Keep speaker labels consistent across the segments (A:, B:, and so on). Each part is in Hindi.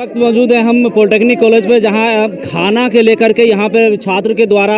A: वक्त मौजूद है हम पॉलिटेक्निक कॉलेज पे, जहां खाना के लेकर के यहाँ पे छात्र के द्वारा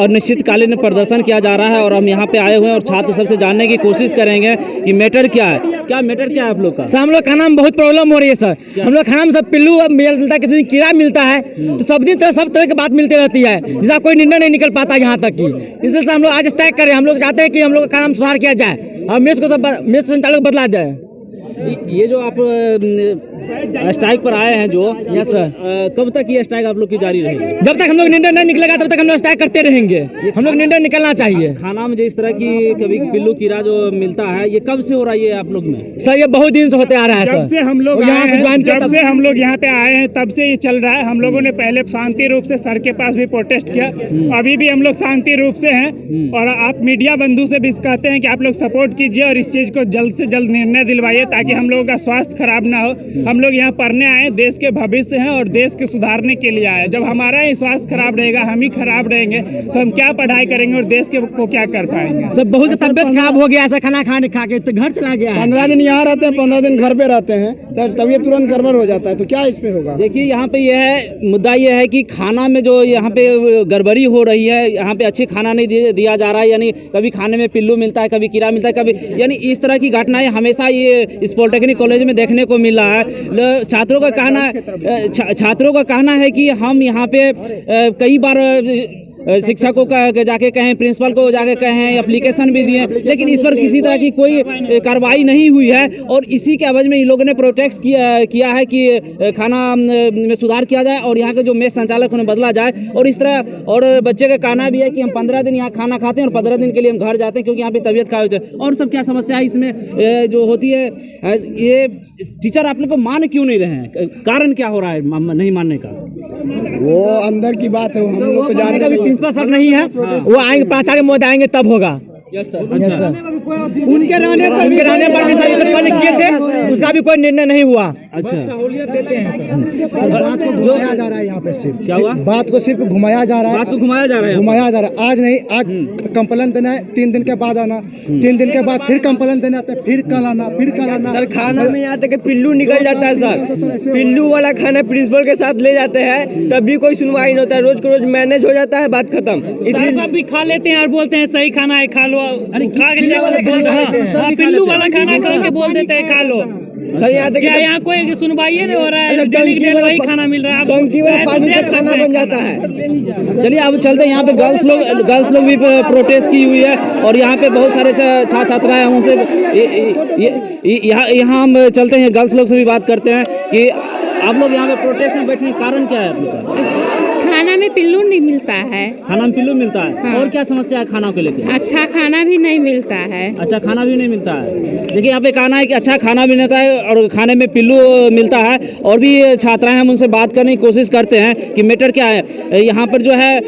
A: अनिश्चितकालीन प्रदर्शन किया जा रहा है और हम यहाँ पे आए हुए हैं और छात्र सबसे जानने की कोशिश करेंगे कि मैटर क्या है। क्या मैटर क्या है आप लोग का?
B: सर हम लोग खाना में बहुत प्रॉब्लम हो रही है सर। हम लोग खाना में सब पिल्लू मिलता है, किसी दिन कीड़ा मिलता है, तो सब दिन सब तरह की बात मिलती रहती है, जिसका कोई निर्णय नहीं निकल पाता यहाँ तक की। इसलिए हम लोग आज स्ट्राइक कर रहे हैं। हम लोग चाहते हैं कि हम लोग का खाना में सुधार किया जाए और मेस को मेस संचालक बदला जाए।
A: ये जो आप स्ट्राइक पर आए हैं जो,
B: यस सर,
A: कब तक ये स्ट्राइक आप लोग की जारी रहेगी?
B: जब तक हम लोग निर्णय नहीं निकलेगा तब तक हम लोग स्ट्राइक करते रहेंगे। हम लोग निर्णय निकलना चाहिए।
A: खाना में जो इस तरह की कभी पिल्लू कीड़ा जो मिलता है, ये कब से हो रहा है ये आप लोग में?
B: सर ये बहुत दिन से होते आ रहा है।
C: जब से हम लोग यहाँ पे आए हैं तब से ये चल रहा है। हम लोगों ने पहले शांति रूप से सर के पास भी प्रोटेस्ट किया, अभी भी हम लोग शांति रूप से हैं। और आप मीडिया बंधु से भी कहते हैं कि आप लोग सपोर्ट कीजिए और इस चीज को जल्द से जल्द निर्णय दिलवाइए ताकि हम लोगों का स्वास्थ्य खराब ना हो। हम लोग यहाँ पढ़ने आए, देश के भविष्य हैं और देश के सुधारने के लिए आए। जब हमारा ही स्वास्थ्य खराब रहेगा, हम ही खराब रहेंगे, तो हम क्या पढ़ाई करेंगे और देश के को क्या कर पाएंगे?
B: सब बहुत तबियत खराब हो गया ऐसा खाना खाने खा के, तो घर चला गया।
D: 15 दिन यहाँ रहते हैं, 15 दिन घर पे रहते हैं सर, तबीयत तुरंत गड़बड़ हो जाता है, तो क्या इसमें होगा?
A: देखिए यहाँ पे यह है मुद्दा, यह है कि खाना में जो यहाँ पे गड़बड़ी हो रही है, यहाँ पे अच्छी खाना नहीं दिया जा रहा है। यानी कभी खाने में पिल्लू मिलता है, कभी कीड़ा मिलता है, कभी, यानी इस तरह की घटनाएं हमेशा ये इस पॉलिटेक्निक कॉलेज में देखने को मिल रहा है। छात्रों का कहना है कि हम यहाँ पे कई बार शिक्षकों का जाके कहें, प्रिंसिपल को जाके कहें, एप्लीकेशन भी दिए, लेकिन इस पर किसी तरह की कोई कार्रवाई नहीं हुई है। और इसी के एवज में इन लोगों ने प्रोटेस्ट किया है कि खाना में सुधार किया जाए और यहाँ के जो मेस संचालक उन्हें बदला जाए। और इस तरह, और बच्चे का कहना भी है कि हम 15 दिन यहाँ खाना खाते हैं और 15 दिन के लिए हम घर जाते हैं क्योंकि यहाँ पे तबीयत खराब होती है। और सब क्या समस्या है इसमें जो होती है, ये टीचर आप लोग को मान क्यों नहीं रहे हैं? कारण क्या हो रहा है नहीं मानने का?
D: वो अंदर की बात है, हम लोग तो जानते नहीं।
B: प्रिंसिपल सर नहीं है, वो आएंगे, प्राचार्य महोदय आएंगे तब होगा। उनके रहने पर भी किए थे, उसका भी कोई निर्णय नहीं हुआ।
A: अच्छा,
D: बात को घुमाया जा रहा है यहाँ पे, सिर्फ
A: क्या हुआ?
D: बात को सिर्फ घुमाया जा रहा है।
A: बात को घुमाया जा रहा है,
D: घुमाया जा रहा है। आज नहीं, आज कंप्लेंट देना है, 3 दिन के बाद आना, 3 दिन के बाद फिर कंप्लेंट देना है, फिर कल आना, फिर कल आना।
B: सर खाना में यहाँ तक पिल्लू निकल जाता है सर, पिल्लू वाला खाना प्रिंसिपल के साथ ले जाते हैं तब भी कोई सुनवाई नहीं होता है। रोज को रोज मैनेज हो जाता है, बात खत्म।
C: इसी सब भी खा लेते हैं और बोलते हैं सही खाना है, खा लो। खा के पिल्लू वाला खाना खा के बोल देते हैं खा लो। क्या यहाँ कोई सुनवाई नहीं हो रहा है? वही खाना मिल रहा है,
B: टंकी वाला पानी का खाना बन जाता है।
A: चलिए अब चलते हैं। यहाँ पे गर्ल्स लोग भी प्रोटेस्ट की हुई है और यहाँ पे बहुत सारे छात्र छात्राएं हैं, उनसे यहाँ हम चलते हैं, गर्ल्स लोग से भी बात करते हैं कि आप लोग यहाँ पे प्रोटेस्ट में बैठने का कारण क्या है आप लोग का?
E: खाना में पिल्लू नहीं मिलता है।
A: खाना में पिल्लू मिलता है?
E: हाँ।
A: और क्या समस्या है खाना को लेकर?
E: अच्छा खाना भी नहीं मिलता है।
A: अच्छा खाना भी नहीं मिलता है। देखिए यहाँ पे कहना है कि अच्छा खाना भी नहीं मिलता है और खाने में पिल्लू मिलता है। और भी छात्राएं, हम उनसे बात करने की कोशिश करते हैं कि मैटर क्या है। यहाँ पर जो है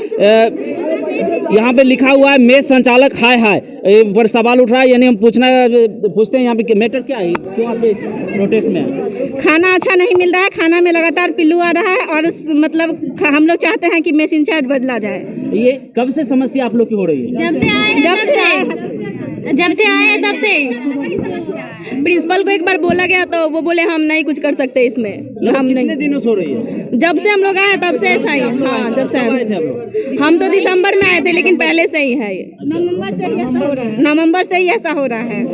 A: यहाँ पे लिखा हुआ है मेस संचालक हाय पर सवाल उठ रहा है, यानी हम पूछते हैं यहाँ पे मैटर क्या है, क्यों आप इस प्रोटेस्ट में है?
E: खाना अच्छा नहीं मिल रहा है, खाना में लगातार पिल्लू आ रहा है और मतलब हम लोग चाहते हैं कि मेस इंचार्ज बदला जाए।
A: ये कब से समस्या आप लोग की हो रही है?
E: जब से आए तब से प्रिंसिपल को एक बार बोला गया तो वो बोले हम नहीं कुछ कर सकते इसमें, हम नहीं।
A: कितने दिनों से हो रही है?
E: जब से हम लोग आए तब से ऐसा ही। हाँ, जब से आए थे हम तो दिसंबर में आए थे, लेकिन पहले से ही है ये। नवंबर से ही ऐसा हो रहा है।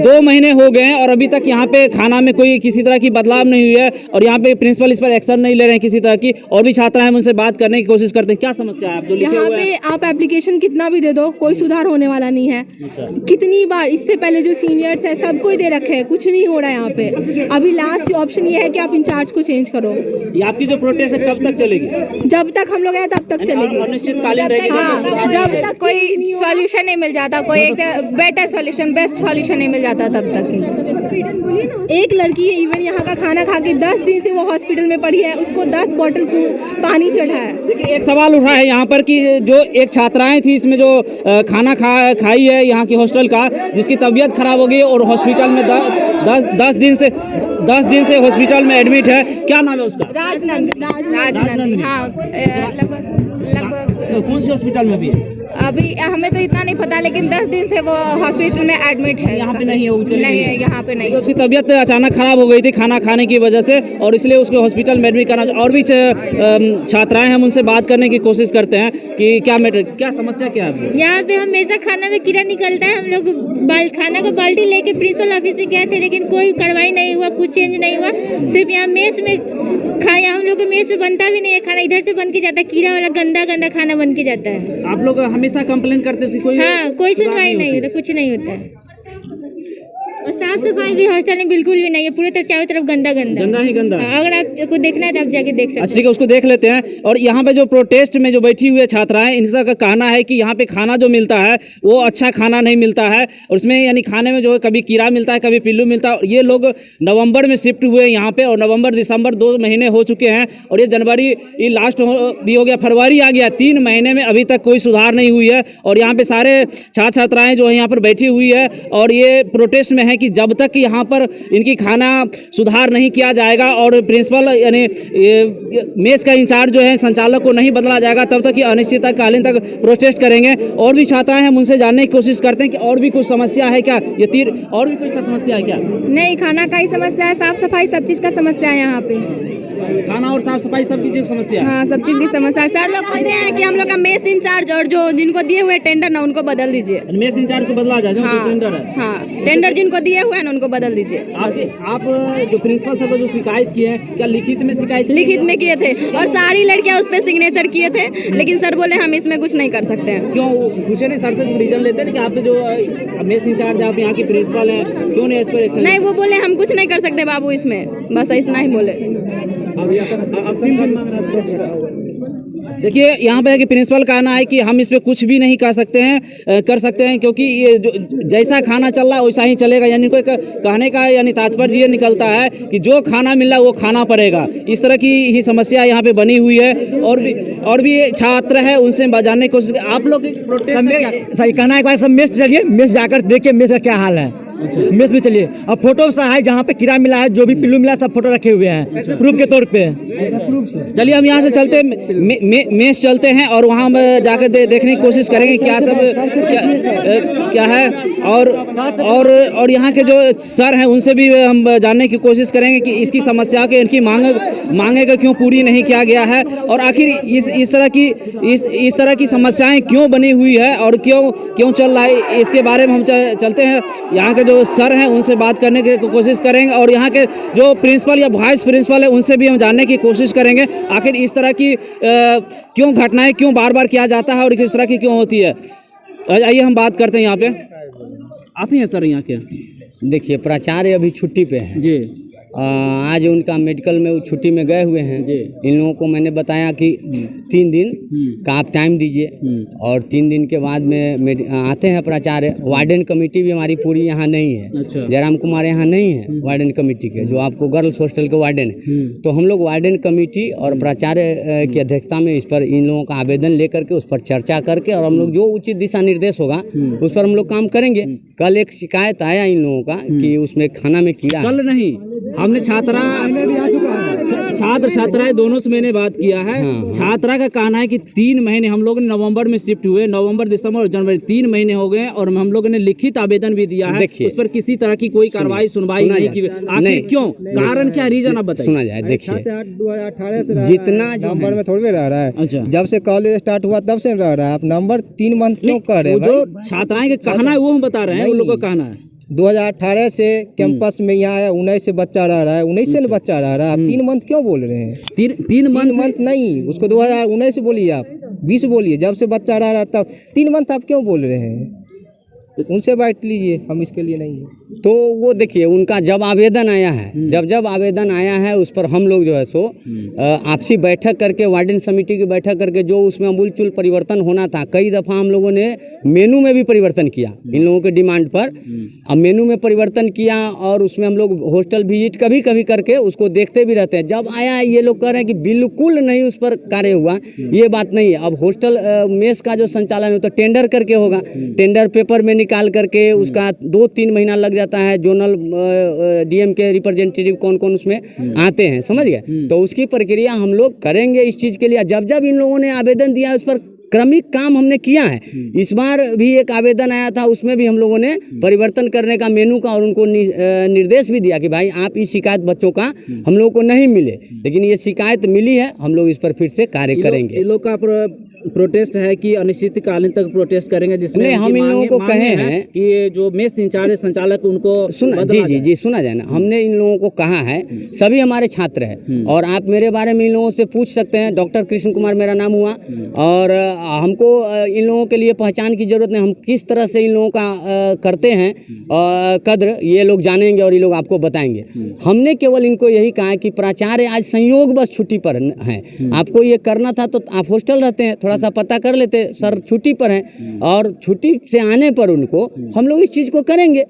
A: दो महीने हो गए हैं और अभी तक यहाँ पे खाना में कोई किसी तरह की बदलाव नहीं हुई है और यहाँ पे प्रिंसिपल इस पर एक्शन नहीं ले रहे हैं किसी तरह की। और भी छात्र हैं, उनसे बात करने की कोशिश करते हैं। क्या समस्या है आप जो लिखे
E: यहाँ
A: हुए
E: पे
A: हैं?
E: आप एप्लीकेशन कितना भी दे दो, कोई सुधार होने वाला नहीं है। कितनी बार इससे पहले जो सीनियर्स है सबको ही दे रखे हैं, कुछ नहीं हो रहा है यहाँ पे। अभी लास्ट ऑप्शन ये है कि आप इंचार्ज को चेंज करो।
A: ये आपकी जो प्रोटेस्ट है कब तक चलेगी?
E: जब तक हम लोग आए तब तक चलेगी।
A: अनिश्चितकालीन रहेगी?
E: हाँ, जब तक कोई सॉल्यूशन नहीं मिल जाता, कोई एक बेटर सॉल्यूशन, बेस्ट सॉल्यूशन नहीं मिल जाता तब तक। एक लड़की इवन यहाँ का खाना खा के 10 दिन से वो हॉस्पिटल में पड़ी है, उसको 10 बॉटल पानी चढ़ा है।
A: देखिए एक सवाल उठ रहा है यहाँ पर कि जो एक छात्राएं थी इसमें जो खाना खाई है यहाँ की हॉस्टल का, जिसकी तबीयत खराब हो गई और हॉस्पिटल में 10 दिन से हॉस्पिटल में एडमिट है। क्या नाम है उसका?
E: राजनंदी। हाँ, लगभग
A: कौन सी हॉस्पिटल में भी है?
E: अभी हमें तो इतना नहीं पता, लेकिन 10 दिन से वो हॉस्पिटल में एडमिट है।
A: यहाँ पे नहीं है, वो चली
E: नहीं
A: गई
E: है, यहाँ पे नहीं।
A: उसकी तबीयत अचानक खराब हो गई थी खाना खाने की वजह से, और इसलिए उसको हॉस्पिटल में एडमिट करना। और भी छात्राएं हम उनसे बात करने की कोशिश करते हैं कि क्या समस्या क्या है।
F: यहाँ पे हमेशा खाना में कीड़ा निकलता है। हम लोग खाना का बाल्टी लेके प्रिंसिपल ऑफिस में गए थे, लेकिन कोई कार्रवाई नहीं हुआ, कुछ चेंज नहीं हुआ। सिर्फ यहाँ मेस में खाया, हम लोग के मेस में बनता भी नहीं है खाना, इधर से बन के जाता है, कीड़ा वाला गंदा गंदा खाना बन के जाता है।
A: आप लोग हमेशा कंप्लेन करते हैं?
F: हाँ, कोई सुनवाई नहीं होता, कुछ नहीं होता है। और साफ सफाई भी हॉस्टल में बिल्कुल भी नहीं है, पूरे चारों तरफ गंदा ही गंदा। अगर आपको देखना है तो आप जाके देख सकते हैं।
A: ठीक है, उसको देख लेते हैं। और यहाँ पे जो प्रोटेस्ट में जो बैठी हुई छात्राएं, इनका कहना है कि यहाँ पे खाना जो मिलता है वो अच्छा खाना नहीं मिलता है, और उसमें यानी खाने में जो है कभी कीड़ा मिलता है, कभी पिल्लू मिलता है। और ये लोग नवंबर में शिफ्ट हुए यहाँ पे, और नवंबर दिसंबर 2 महीने हो चुके हैं, और ये जनवरी लास्ट भी हो गया, फरवरी आ गया, 3 महीने में अभी तक कोई सुधार नहीं हुई है। और यहाँ पे सारे छात्राएं जो है यहाँ पर बैठी हुई है, और ये प्रोटेस्ट में है कि जब तक यहाँ पर इनकी खाना सुधार नहीं किया जाएगा और प्रिंसिपल यानी मेस का इंचार्ज जो है संचालक को नहीं बदला जाएगा, तब तक ये अनिश्चितकालीन तक प्रोटेस्ट करेंगे। और भी छात्राएं हम उनसे जानने की कोशिश करते हैं कि और भी कुछ समस्या है क्या, और भी कोई समस्या है क्या?
E: नहीं, खाना का ही समस्या है, साफ सफाई सब चीज का समस्या है यहाँ पे।
A: खाना और साफ सफाई सब चीज की समस्या है।
E: हाँ, सब चीज की समस्या है। सर लोग कहते हैं कि हम लोग का मेस इंचार्ज और जो जिनको दिए हुए टेंडर ना उनको बदल दीजिए।
A: मेस इंचार्ज को बदला जाए, जो टेंडर है।
E: हाँ, टेंडर जिनको दिए हुए हैं ना उनको बदल दीजिए।
A: आप जो प्रिंसिपल सर को जो शिकायत की है, क्या लिखित में शिकायत?
E: लिखित में किए थे, और सारी लड़कियां उस पर सिग्नेचर किए थे, लेकिन सर बोले हम इसमें कुछ नहीं कर सकते हैं।
A: क्यों पूछे नहीं सर से? जो रीजन लेते हैं कि आप जो मेस इंचार्ज आप यहाँ की प्रिंसिपल हैं, क्यों नहीं इस पर एक्शन?
E: नहीं, वो बोले हम कुछ नहीं कर सकते बाबू इसमें, बस इतना ही बोले।
A: देखिए, यहाँ पे है कि प्रिंसिपल का कहना है कि हम इस पे कुछ भी नहीं कर सकते हैं, क्योंकि ये जो जैसा खाना चल रहा है वैसा ही चलेगा। यानी कोई कहने का यानी तात्पर्य ये निकलता है कि जो खाना मिल रहा है वो खाना पड़ेगा। इस तरह की ही समस्या यहाँ पे बनी हुई है। और भी छात्र है, उनसे जानने की कोशिश। आप लोग
B: सही कहना है, एक बार सब मेस चलिए, मेस जाकर देखिए मेस का क्या हाल है। मेस में चलिए, अब फोटो सा है जहाँ पे कीड़ा मिला है, जो भी पिल्लू मिला है, सब फोटो रखे हुए हैं प्रूफ के तौर पे।
A: चलिए हम यहाँ से चलते मेस चलते हैं, और वहाँ जाकर देखने की कोशिश करेंगे क्या सब क्या है। और यहाँ के जो सर हैं उनसे भी हम जानने की कोशिश करेंगे कि इसकी समस्या के इनकी मांगे का क्यों पूरी नहीं किया गया है, और आखिर इस तरह की समस्याएं क्यों बनी हुई है और क्यों चल रहा है, इसके बारे में हम चलते हैं। यहाँ के जो सर हैं उनसे बात करने की कोशिश करेंगे, और यहाँ के जो प्रिंसिपल या वाइस प्रिंसिपल है उनसे भी हम जानने की कोशिश करेंगे आखिर इस तरह की क्यों घटनाएं क्यों बार बार किया जाता है और किस तरह की क्यों होती है। आइए हम बात करते हैं। यहाँ पे आप ही हैं सर यहाँ के?
G: देखिए, प्राचार्य अभी छुट्टी पे हैं
A: जी।
G: आज उनका मेडिकल में वो छुट्टी में गए हुए हैं। इन लोगों को मैंने बताया कि 3 दिन का आप टाइम दीजिए, और 3 दिन के बाद में आते हैं प्राचार्य। वार्डन कमेटी भी हमारी पूरी यहाँ नहीं है।
A: अच्छा।
G: जयराम कुमार यहाँ नहीं है वार्डन कमेटी के, जो आपको गर्ल्स हॉस्टल के वार्डन है। तो हम लोग वार्डन कमेटी और प्राचार्य की अध्यक्षता में इस पर इन लोगों का आवेदन लेकर के उस पर चर्चा करके, और हम लोग जो उचित दिशा निर्देश होगा उस पर हम लोग काम करेंगे। कल एक शिकायत आया इन लोगों का कि उसमें खाना में कीड़ा।
A: कल नहीं, हमने छात्राएं दोनों से मैंने बात किया है। छात्रा का कहना है कि 3 महीने हम लोग नवंबर में शिफ्ट हुए, नवंबर दिसंबर और जनवरी 3 महीने हो गए, और हम लोगों ने लिखित आवेदन भी दिया है। उस पर किसी तरह की कोई कार्रवाई सुनवाई नहीं की। आखिर क्यों, कारण क्या, रीजन आप बताइए।
G: सुना जाए। देखिए,
D: 2018 से
G: जितना
D: नंबर में थोड़ी रह रहा है।
A: अच्छा।
D: जब से कॉलेज स्टार्ट हुआ तब से रह रहा है। आप नंबर 3 मंथ क्यों कर रहे हैं?
A: जो छात्राएं का कहना है वो हम बता रहे हैं, उन लोगों का कहना है
D: 2018 से कैंपस में यहाँ आया, 19 से बच्चा रह रहा है, 19 से बच्चा रह रहा है। आप 3 मंथ क्यों बोल रहे हैं?
A: 3
D: मंथ नहीं, उसको 2019 बोलिए, आप 20 बोलिए। जब से बच्चा रह रहा तब 3 मंथ आप क्यों बोल रहे हैं? उनसे बात लीजिए, हम इसके लिए नहीं है।
G: तो वो देखिए, उनका जब आवेदन आया है, जब आवेदन आया है उस पर हम लोग जो है सो आपसी बैठक करके, वार्डन समिति की बैठक करके, जो उसमें अमूलचूल परिवर्तन होना था, कई दफ़ा हम लोगों ने मेनू में भी परिवर्तन किया इन लोगों के डिमांड पर। अब मेनू में परिवर्तन किया, और उसमें हम लोग हॉस्टल विजिट कभी कभी करके उसको देखते भी रहते हैं। जब आया ये लोग कह रहे हैं कि बिल्कुल नहीं उस पर कार्य हुआ, ये बात नहीं है। अब हॉस्टल मेस का जो संचालन है तो टेंडर करके होगा, टेंडर पेपर में निकाल करके उसका 2-3 महीना लग जाता है। जोनल डीएम के रिप्रेजेंटेटिव कौन कौन उसमें आते हैं, समझ गए। तो उसकी प्रक्रिया हम लोग करेंगे इस चीज़ के लिए। जब इन लोगों ने आवेदन दिया उस पर क्रमिक काम हमने किया है। इस बार भी एक आवेदन आया था, उसमें भी हम लोगों ने परिवर्तन करने का मेनू का और उनको निर्देश भी दिया कि भाई आप इस शिकायत बच्चों का हम लोगों को नहीं मिले, लेकिन ये शिकायत मिली है, हम लोग इस पर फिर से कार्य करेंगे।
A: ये लोग का प्रोटेस्ट है कि अनिश्चितकालीन तक प्रोटेस्ट करेंगे, जिसमें
G: हम इन लोगों को कहे हैं
A: कि ये जो मेस इंचार्ज संचालक उनको
G: सुना जी सुना जाए ना। हमने इन लोगों को कहा है, सभी हमारे छात्र हैं और आप मेरे बारे में इन लोगों से पूछ सकते हैं। डॉक्टर कृष्ण कुमार मेरा नाम हुआ और हमको इन लोगों के लिए पहचान की जरूरत नहीं। हम किस तरह से इन लोगों का करते हैं कद्र, ये लोग जानेंगे और ये लोग आपको बताएंगे। हमने केवल इनको यही कहा है कि प्राचार्य आज संयोग बस छुट्टी पर हैं, आपको ये करना था तो आप हॉस्टल रहते हैं, थोड़ा सा पता कर लेते, सर छुट्टी पर हैं और छुट्टी से आने पर उनको हम लोग इस चीज़ को करेंगे।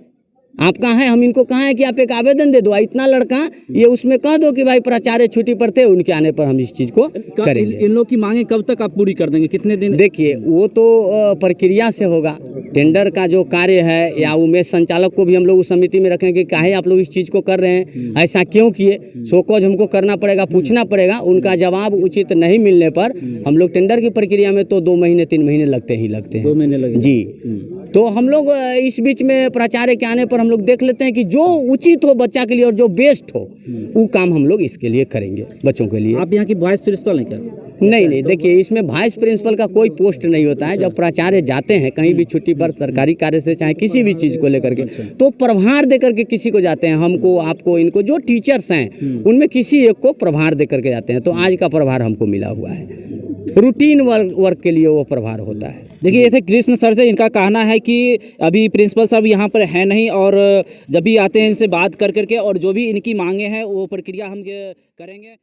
G: आप कहाँ हैं, हम इनको कहाँ है कि आप एक आवेदन दे दो, इतना लड़का ये उसमें कह दो कि भाई प्राचार्य छुट्टी पर थे, उनके आने पर हम इस चीज़ को करेंगे।
A: इन लोग की मांगे कब तक आप पूरी कर देंगे, कितने दिन?
G: देखिए वो तो प्रक्रिया से होगा, टेंडर का जो कार्य है या उमेश संचालक को भी हम लोग उस समिति में रखेंगे कि काहे आप लोग इस चीज़ को कर रहे हैं, ऐसा क्यों किए, सोकॉज हमको करना पड़ेगा, पूछना पड़ेगा। उनका जवाब उचित नहीं मिलने पर हम लोग टेंडर की प्रक्रिया में तो 2 महीने 3 महीने लगते हैं
A: 2 महीने लगे
G: जी। तो हम लोग इस बीच में प्राचार्य के आने पर हम लोग देख लेते हैं कि जो उचित हो बच्चा के लिए और जो बेस्ट हो वो काम हम लोग इसके लिए करेंगे बच्चों के लिए।
A: आप यहाँ की वाइस प्रिंसिपल हैं क्या?
G: नहीं, देखिए इसमें वाइस प्रिंसिपल का कोई पोस्ट नहीं होता है। जब प्राचार्य जाते हैं कहीं भी छुट्टी पर सरकारी कार्य से, चाहे किसी भी चीज़ को लेकर के, तो प्रभार दे करके किसी को जाते हैं, हमको, आपको, इनको, जो टीचर्स हैं उनमें किसी एक को प्रभार दे करके जाते हैं। तो आज का प्रभार हमको मिला हुआ है, रूटीन वर्क के लिए वो प्रभार होता है।
A: देखिए ये थे कृष्ण सर से, इनका कहना है कि अभी प्रिंसिपल साहब यहाँ पर है नहीं और जब भी आते हैं इनसे बात कर करके और जो भी इनकी मांगे हैं वो प्रक्रिया हम करेंगे।